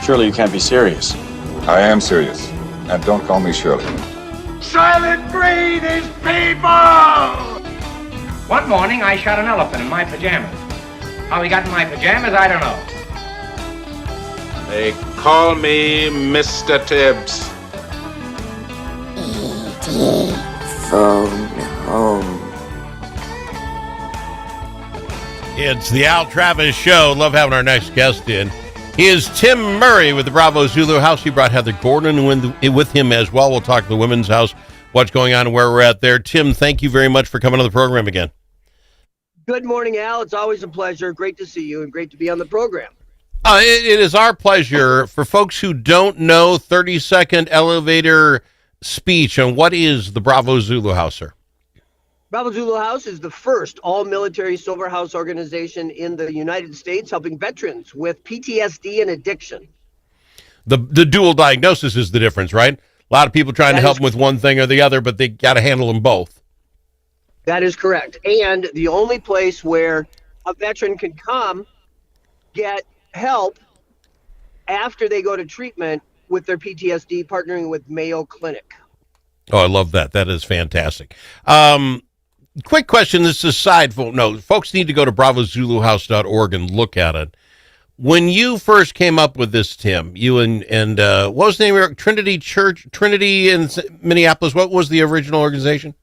Surely you can't be serious. I am serious. And don't call me Shirley. Silent Green is people! One morning, I shot an elephant in my pajamas. How he got in my pajamas, I don't know. They call me Mr. Tibbs. E.T. Phone Home. It's the Al Travis Show. Love having our next guest in. He is Tim Murray with the Bravo Zulu House. He brought Heather Gordon with him as well. We'll talk to the Women's House, what's going on and where we're at there. Tim, thank you very much for coming on the program again. Good morning, Al. It's always a pleasure. Great to see you and great to be on the program. It is our pleasure. For folks who don't know, 30-second elevator speech on what is the Bravo Zulu House, sir? Bravo Zulu House is the first all-military sober house organization in the United States helping veterans with PTSD and addiction. The dual diagnosis is the difference, right? A lot of people trying to help them with one thing or the other, but they got to handle them both. That is correct. And the only place where a veteran can come get help after they go to treatment with their PTSD, partnering with Mayo Clinic. Oh, I love that. That is fantastic. Quick question. This is a side vote. No, folks need to go to bravozuluhouse.org and look at it. When you first came up with this, Tim, you and what was the name of it? Trinity Church, Trinity in Minneapolis. What was the original organization?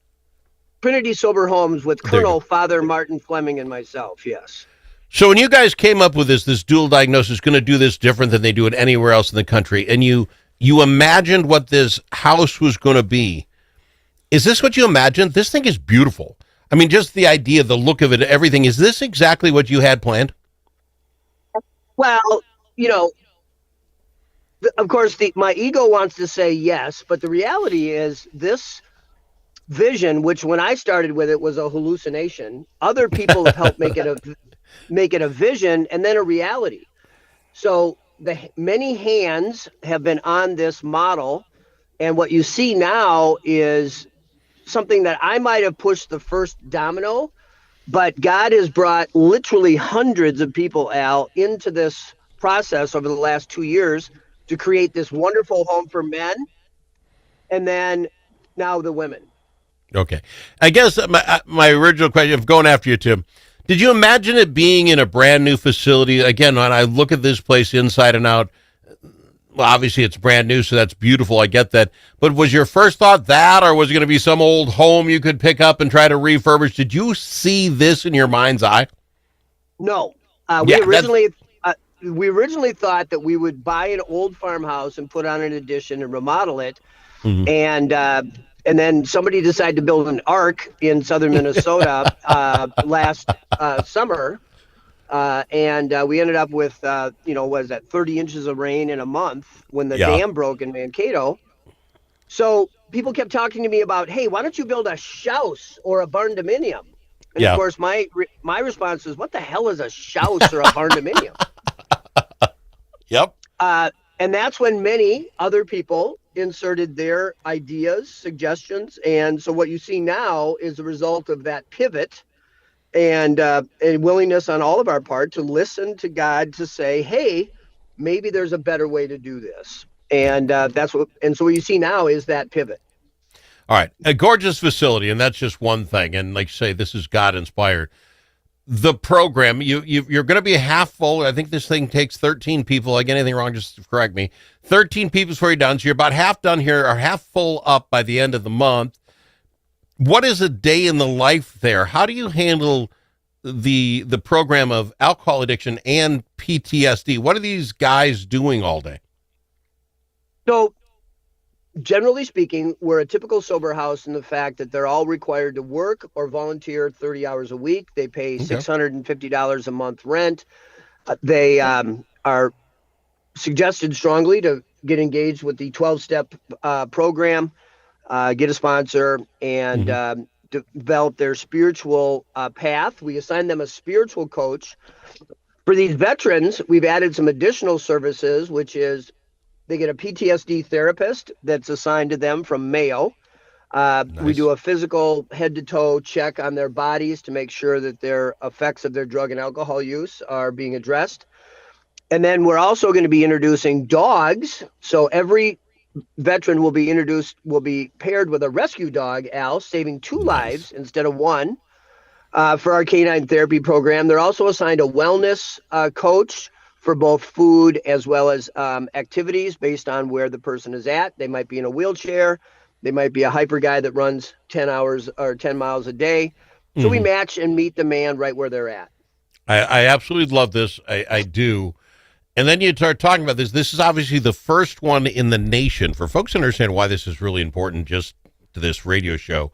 Trinity Sober Homes with Colonel Father Martin Fleming and myself, yes. So when you guys came up with this dual diagnosis, going to do this different than they do it anywhere else in the country, and you imagined what this house was going to be, is this what you imagined? This thing is beautiful. I mean, just the idea, the look of it, everything. Is this exactly what you had planned? Well, you know, of course, my ego wants to say yes, but the reality is this vision, which when I started with it was a hallucination, other people have helped make it a vision and then a reality. So many hands have been on this model, and what you see now is something that I might have pushed the first domino, but God has brought literally hundreds of people, Al, into this process over the last 2 years to create this wonderful home for men, and then now the women. Okay. I guess my original question, going after you, Tim, did you imagine it being in a brand new facility? Again, when I look at this place inside and out, well, obviously it's brand new, so that's beautiful. I get that. But was your first thought that, or was it going to be some old home you could pick up and try to refurbish? Did you see this in your mind's eye? No. We originally thought that we would buy an old farmhouse and put on an addition and remodel it. Mm-hmm. And then somebody decided to build an ark in southern Minnesota last summer. And we ended up with, 30 inches of rain in a month when the dam broke in Mankato. So people kept talking to me about, hey, why don't you build a house or a barn dominium? And of course, my response was, what the hell is a house or a barn dominium? Yep. And that's when many other people inserted their ideas, suggestions. And so what you see now is the result of that pivot and a willingness on all of our part to listen to God to say, hey, maybe there's a better way to do this. And so what you see now is that pivot. All right. A gorgeous facility, and that's just one thing. And like you say, this is God inspired. The program, you're going to be half full. I think this thing takes 13 people. I get anything wrong, just correct me. 13 people before you're done. So you're about half done here, or half full up by the end of the month. What is a day in the life there? How do you handle the program of alcohol addiction and PTSD? What are these guys doing all day? So generally speaking, we're a typical sober house in the fact that they're all required to work or volunteer 30 hours a week. They pay $650 a month rent. They are suggested strongly to get engaged with the 12-step program, get a sponsor, and develop their spiritual path. We assign them a spiritual coach. For these veterans, we've added some additional services, which is they get a PTSD therapist that's assigned to them from Mayo. Nice. We do a physical head-to-toe check on their bodies to make sure that their effects of their drug and alcohol use are being addressed. And then we're also going to be introducing dogs. So every veteran will be paired with a rescue dog, Al, saving 2 Nice. lives instead of 1 for our canine therapy program. They're also assigned a wellness coach for both food as well as activities based on where the person is at. They might be in a wheelchair. They might be a hyper guy that runs 10 hours or 10 miles a day. So we match and meet the man right where they're at. I absolutely love this. I do. And then you start talking about this. This is obviously the first one in the nation. For folks to understand why this is really important just to this radio show,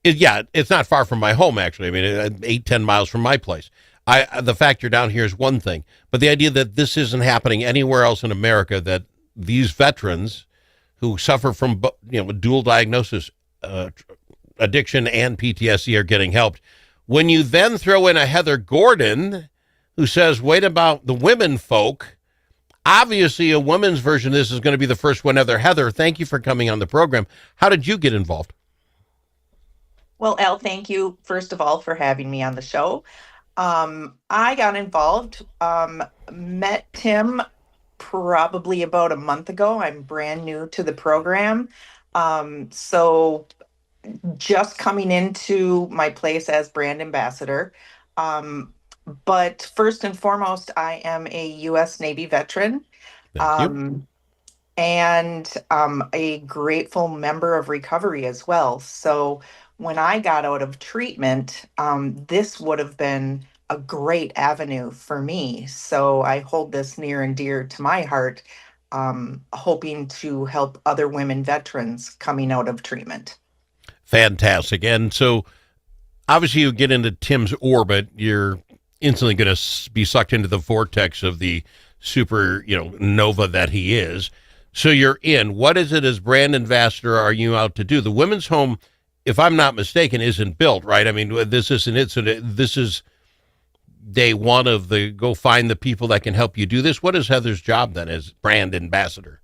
it's not far from my home, actually. I mean, 8-10 miles from my place. The fact you're down here is one thing. But the idea that this isn't happening anywhere else in America, that these veterans who suffer from dual diagnosis, addiction and PTSD are getting helped. When you then throw in a Heather Gordon who says, wait about the women folk, obviously a women's version of this is going to be the first one ever. Heather, thank you for coming on the program. How did you get involved? Well, Al, thank you, first of all, for having me on the show. I got involved, met Tim probably about a month ago. I'm brand new to the program. So just coming into my place as brand ambassador. But first and foremost, I am a U.S. Navy veteran. Thank you. And a grateful member of recovery as well. So when I got out of treatment, this would have been a great avenue for me. So I hold this near and dear to my heart, hoping to help other women veterans coming out of treatment. Fantastic. And so obviously you get into Tim's orbit, you're instantly going to be sucked into the vortex of the super, nova that he is. So you're in. What is it as brand ambassador are you out to do? The women's home, if I'm not mistaken, isn't built, right? I mean, this isn't it. So this is day one of the go find the people that can help you do this. What is Heather's job then as brand ambassador?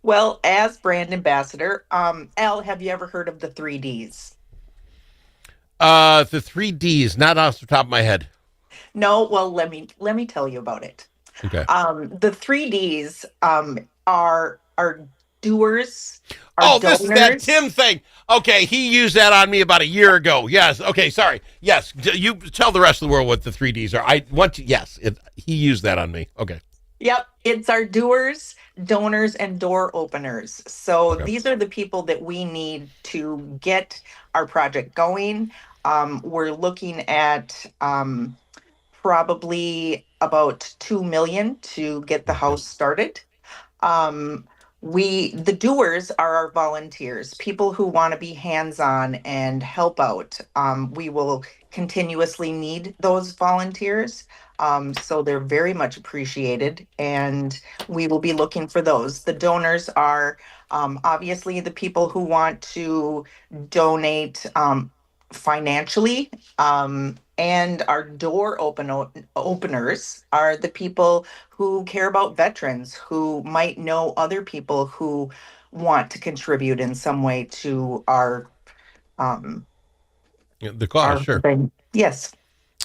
Well, as brand ambassador, Al, have you ever heard of the 3Ds? The 3Ds, not off the top of my head. No, well, let me tell you about it. Okay. The 3Ds are doers. This is that Tim thing. Okay, he used that on me about a year ago. Yes. Okay, sorry. Yes, you tell the rest of the world what the 3Ds are. He used that on me. Okay. Yep, it's our doers, donors, and door openers. So These are the people that we need to get our project going. We're looking at probably about $2 million to get the house started. The doers are our volunteers, people who want to be hands-on and help out. We will continuously need those volunteers. So they're very much appreciated, and we will be looking for those. The donors are obviously the people who want to donate financially, and our door openers are the people who care about veterans, who might know other people who want to contribute in some way to our the cause. Sure. Thing. Yes.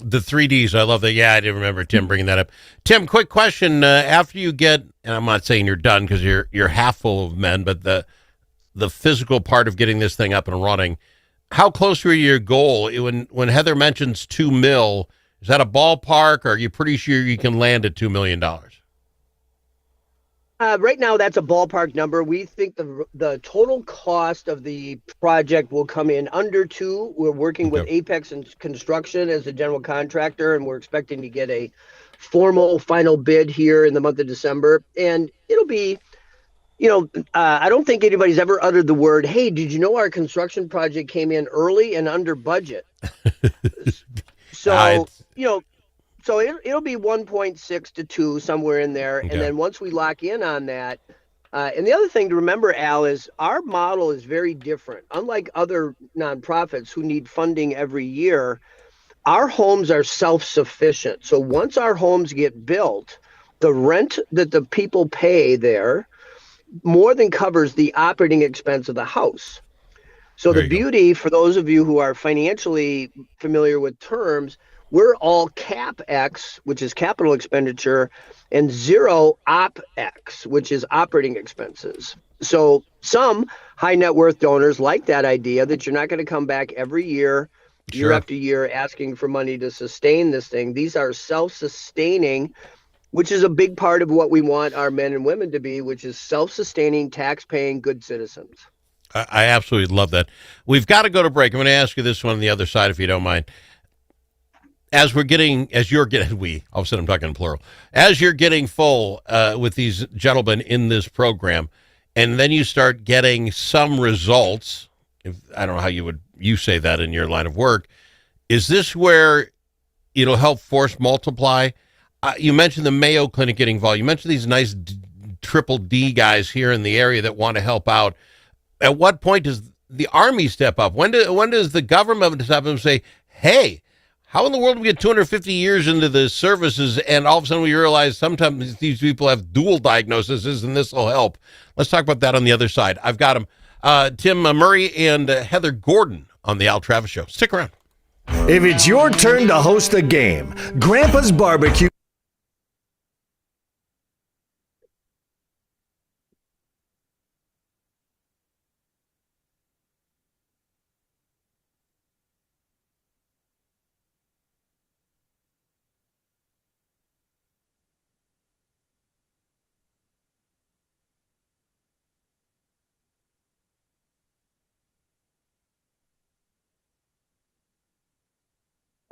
The 3Ds, I love that. Yeah, I didn't remember Tim bringing that up. Tim, quick question. After you get, and I'm not saying you're done because you're half full of men, but the physical part of getting this thing up and running, how close were you to your goal? When Heather mentions $2 million, is that a ballpark, or are you pretty sure you can land at $2 million? Right now, that's a ballpark number. We think the total cost of the project will come in under 2. We're working with Apex and Construction as a general contractor, and we're expecting to get a formal final bid here in the month of December. And it'll be, I don't think anybody's ever uttered the word, hey, did you know our construction project came in early and under budget? So, So it'll be 1.6 to 2, somewhere in there. Okay. And then once we lock in on that, and the other thing to remember, Al, is our model is very different. Unlike other nonprofits who need funding every year, our homes are self-sufficient. So once our homes get built, the rent that the people pay there more than covers the operating expense of the house. So There the you go. beauty for those of you who are financially familiar with terms, we're all CapEx, which is capital expenditure, and zero OpEx, which is operating expenses. So some high net worth donors like that idea that you're not going to come back every year, year Sure. after year, asking for money to sustain this thing. These are self-sustaining, which is a big part of what we want our men and women to be, which is self-sustaining, tax-paying, good citizens. I absolutely love that. We've got to go to break. I'm going to ask you this one on the other side, if you don't mind. As you're getting, all of a sudden I'm talking in plural, as you're getting full with these gentlemen in this program, and then you start getting some results. If I don't know how you say that in your line of work, is this where it'll help force multiply? You mentioned the Mayo Clinic getting involved. You mentioned these nice triple D guys here in the area that want to help out. At what point does the Army step up? When does the government step up and say, hey, how in the world do we get 250 years into the services and all of a sudden we realize sometimes these people have dual diagnoses and this will help? Let's talk about that on the other side. I've got them, Tim Murray and Heather Gordon on the Al Travis Show. Stick around. If it's your turn to host a game, Grandpa's Barbecue.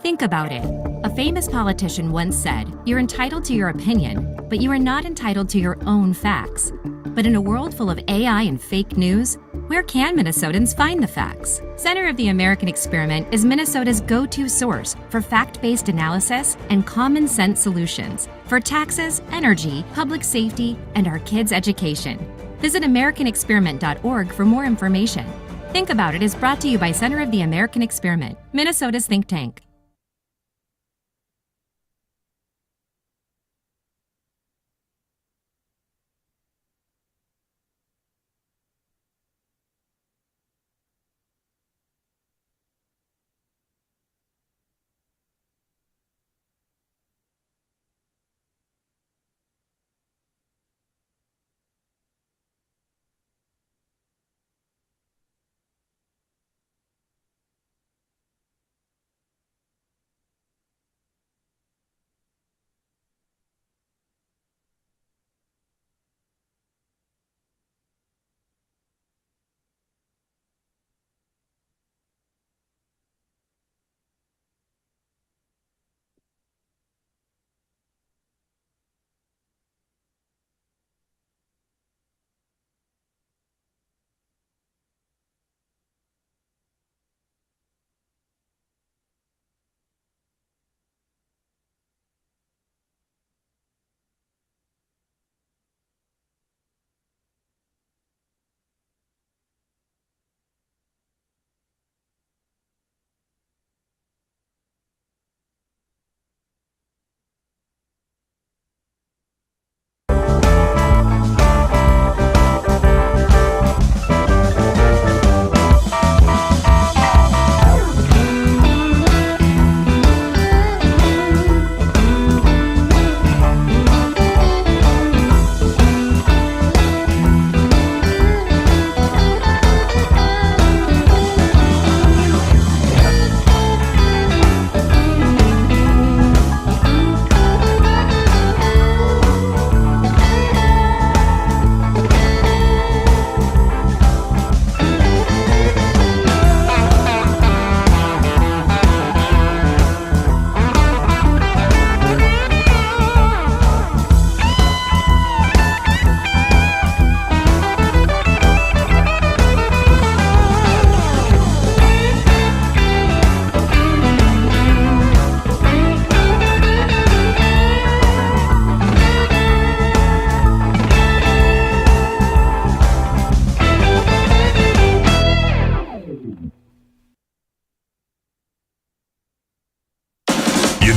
Think about it. A famous politician once said, "You're entitled to your opinion, but you are not entitled to your own facts." But in a world full of AI and fake news, where can Minnesotans find the facts? Center of the American Experiment is Minnesota's go-to source for fact-based analysis and common sense solutions for taxes, energy, public safety, and our kids' education. Visit AmericanExperiment.org for more information. Think About It is brought to you by Center of the American Experiment, Minnesota's think tank.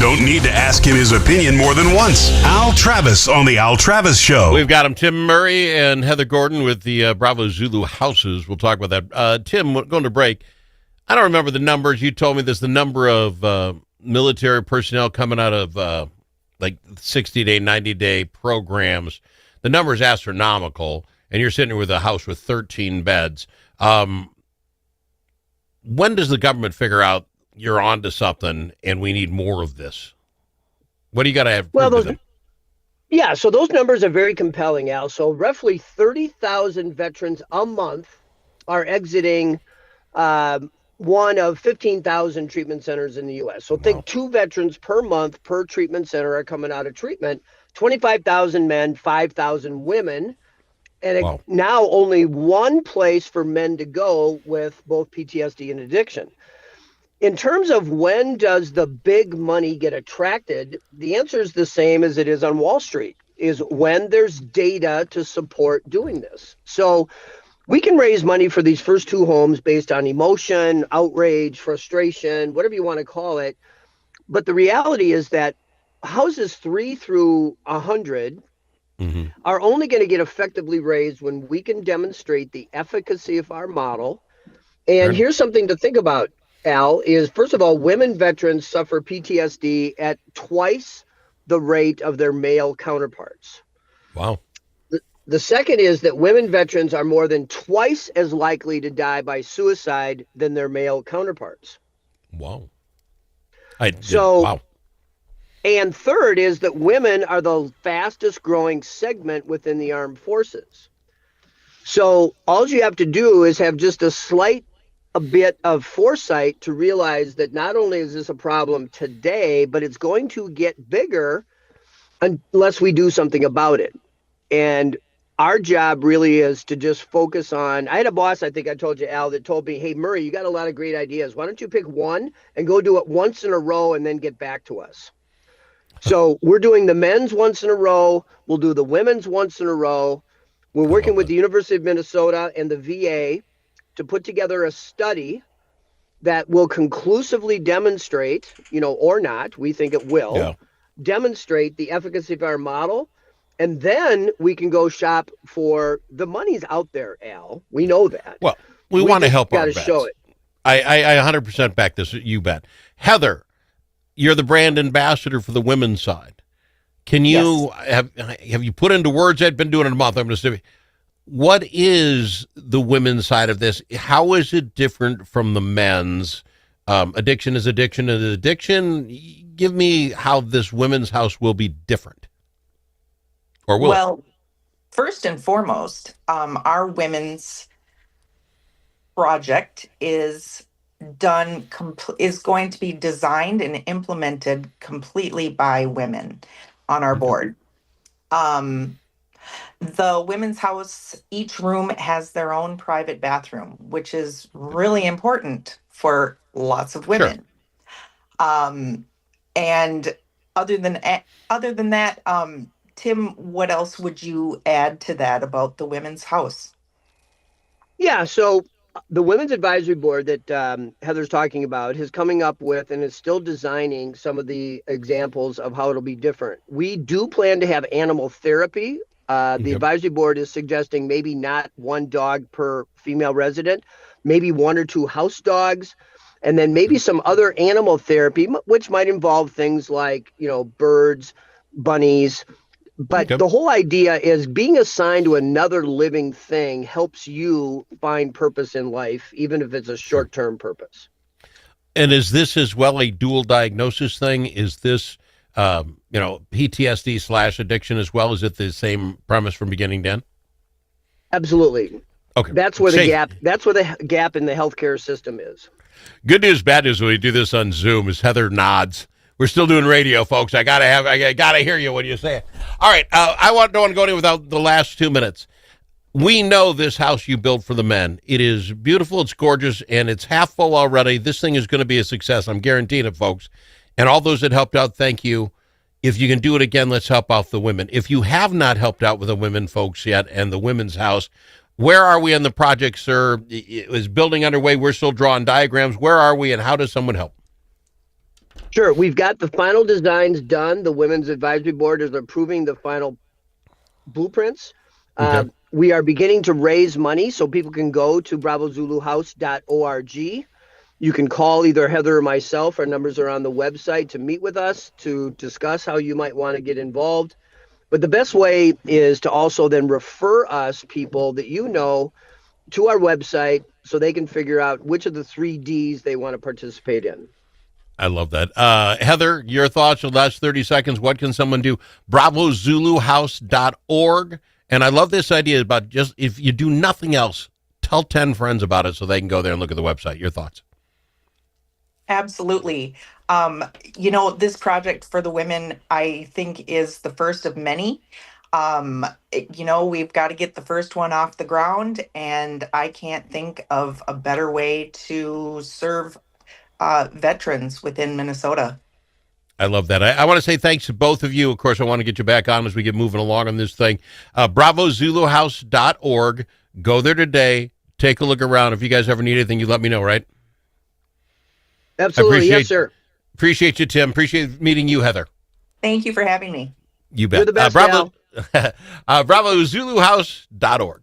don't need to ask him his opinion more than once. Al Travis on The Al Travis Show. We've got him, Tim Murray and Heather Gordon with the Bravo Zulu houses. We'll talk about that. Tim, going to break. I don't remember the numbers. You told me there's the number of military personnel coming out of like 60-day, 90-day programs. The number is astronomical, and you're sitting with a house with 13 beds. When does the government figure out you're onto something and we need more of this? What do you got to have? Well, so those numbers are very compelling, Al. So roughly 30,000 veterans a month are exiting one of 15,000 treatment centers in the U.S. So think 2 veterans per month per treatment center are coming out of treatment. 25,000 men, 5,000 women. And now only one place for men to go with both PTSD and addiction. In terms of when does the big money get attracted, the answer is the same as it is on Wall Street, is when there's data to support doing this. So we can raise money for these first 2 homes based on emotion, outrage, frustration, whatever you want to call it. But the reality is that houses 3 through 100 are only going to get effectively raised when we can demonstrate the efficacy of our model. And here's something to think about, Al, is first of all, women veterans suffer PTSD at twice the rate of their male counterparts. Wow. The second is that women veterans are more than twice as likely to die by suicide than their male counterparts. Wow. Wow. And third is that women are the fastest growing segment within the armed forces. So all you have to do is have just a bit of foresight to realize that not only is this a problem today, but it's going to get bigger unless we do something about it. And our job really is to just focus on, I had a boss, I think I told you, Al, that told me, hey, Murray, you got a lot of great ideas. Why don't you pick one and go do it once in a row and then get back to us? So we're doing the men's once in a row. We'll do the women's once in a row. We're working with the University of Minnesota and the VA to put together a study that will conclusively demonstrate, or not, we think it will, demonstrate the efficacy of our model. And then we can go shop for the money's out there, Al. We know that. Well, we want to help our vets. Got to show it. I 100% back this. You bet. Heather, you're the brand ambassador for the women's side. Can you have you put into words? I've been doing it a month. I'm going to say, what is the women's side of this? How is it different from the men's? Addiction is addiction is addiction. Give me how this women's house will be different, or will? Well, first and foremost, our women's project is going to be designed and implemented completely by women on our board. The women's house, each room has their own private bathroom, which is really important for lots of women. Sure. And other than that, Tim, what else would you add to that about the women's house? Yeah, so the Women's Advisory Board that Heather's talking about is coming up with and is still designing some of the examples of how it'll be different. We do plan to have animal therapy. The advisory board is suggesting maybe not 1 dog per female resident, maybe 1 or 2 house dogs, and then maybe some other animal therapy, which might involve things like, birds, bunnies. But the whole idea is being assigned to another living thing helps you find purpose in life, even if it's a short-term purpose. And is this as well a dual diagnosis thing? Is this, PTSD / addiction as well? Is it the same premise from beginning to end? Absolutely. Okay. That's where the gap. That's where the gap in the healthcare system is. Good news, bad news when we do this on Zoom is Heather nods. We're still doing radio, folks. I gotta hear you when you say it. All right, don't want to go anywhere without the last 2 minutes. We know this house you built for the men. It is beautiful, it's gorgeous, and it's half full already. This thing is going to be a success. I'm guaranteeing it, folks. And all those that helped out, thank you. If you can do it again, let's help out the women. If you have not helped out with the women folks yet and the women's house, where are we on the project, sir? Is building underway? We're still drawing diagrams. Where are we, and how does someone help? Sure. We've got the final designs done. The Women's Advisory Board is approving the final blueprints. Okay. We are beginning to raise money, so people can go to bravozuluhouse.org. You can call either Heather or myself. Our numbers are on the website to meet with us, to discuss how you might want to get involved. But the best way is to also then refer us people that you know to our website so they can figure out which of the 3Ds they want to participate in. I love that. Heather, your thoughts in the last 30 seconds. What can someone do? bravozuluhouse.org. And I love this idea about just if you do nothing else, tell 10 friends about it so they can go there and look at the website. Your thoughts? Absolutely. This project for the women, I think, is the first of many. We've got to get the first one off the ground, and I can't think of a better way to serve veterans within Minnesota. I love that. I want to say thanks to both of you. Of course, I want to get you back on as we get moving along on this thing. bravozuluhouse.org. Go there today. Take a look around. If you guys ever need anything, you let me know, right? Absolutely. Yes, sir. Appreciate you, Tim. Appreciate meeting you, Heather. Thank you for having me. You bet. You're the best, bravozuluhouse.org.